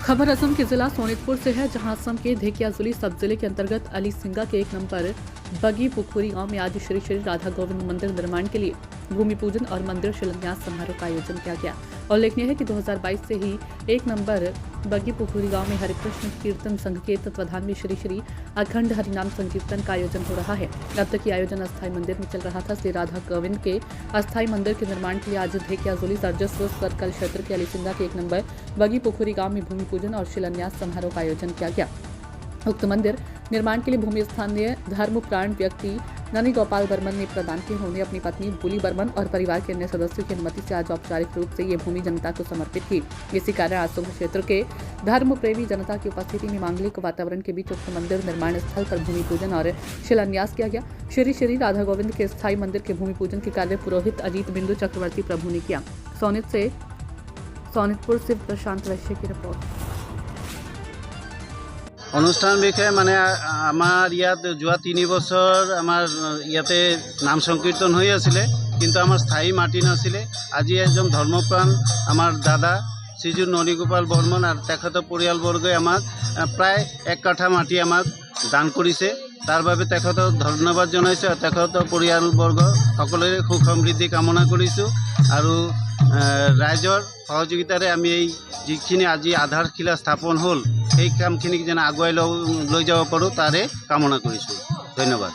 खबर असम के जिला सोनितपुर से है, जहां असम के धेकियाजुली सब जिले के अंतर्गत अली सिंगा के 1 नंबर बगी पुखुरी गांव में आज श्री श्री राधा गोविंद मंदिर निर्माण के लिए भूमि पूजन और मंदिर शिलान्यास समारोह का आयोजन किया गया। उल्लेखनीय है कि 2022 से ही 1 नंबर बगी पुखुरी गांव में हरिकृष्ण कीर्तन संघ के तत्वाधान में श्री श्री अखंड हरिनाम संकीर्तन का आयोजन हो रहा है। अब तक ये आयोजन अस्थायी मंदिर में चल रहा था। श्री राधा गोविंद के अस्थायी मंदिर के निर्माण के लिए आज धेकियाजुली सर्जस्व सर्कल क्षेत्र के अली सिंगा के 1 नंबर बगी पुखुरी गांव में भूमि पूजन और शिलान्यास समारोह का आयोजन किया गया। उक्त मंदिर निर्माण के लिए भूमि स्थानीय धर्मप्राण व्यक्ति ननी गोपाल बर्मन ने प्रदान की। उन्होंने अपनी पत्नी बुली बर्मन और परिवार के अन्य सदस्यों की अनुमति से आज औपचारिक रूप से ये भूमि जनता को समर्पित की। इसी कारण आज सुबह क्षेत्र के धर्म प्रेमी जनता की उपस्थिति में मांगलिक वातावरण के बीच उक्त मंदिर निर्माण स्थल पर भूमि पूजन और शिलान्यास किया गया। श्री श्री राधा गोविंद के स्थायी मंदिर के भूमि पूजन के कार्य पुरोहित अजीत बिंदु चक्रवर्ती प्रभु ने किया। सोनितपुर से प्रशांत वैश्य की रिपोर्ट। অনুষ্ঠান বিষয়ে মানে আমাৰ ইয়াত যোৱা 3 বছৰ আমাৰ ইয়াতে নাম সংকীৰ্তন হৈ আছিলে, কিন্তু আমাৰ স্থায়ী মাটি নাছিলে। আজি এজন ধৰ্মপ্ৰাণ আমাৰ দাদা শ্ৰীযুত ননীগোপাল বৰ্মন আৰু তেখেতৰ পৰিয়ালবৰ্গই আমাক প্ৰায় 1 কাঠা মাটি আমাক দান কৰিছে। তাৰ বাবে তেখেতক ধন্যবাদ জনাইছোঁ আৰু তেখেতৰ পৰিয়ালবৰ্গ সকলোৰে সুখ সমৃদ্ধি কামনা কৰিছোঁ। আৰু ৰাইজৰ সহযোগিতাৰে আমি এই যিখিনি আজি আধাৰশিলা স্থাপন হ'ল সেই কামখিনিক যেন আগুৱাই লৈ যাব পাৰোঁ তাৰে কামনা কৰিছোঁ। ধন্যবাদ।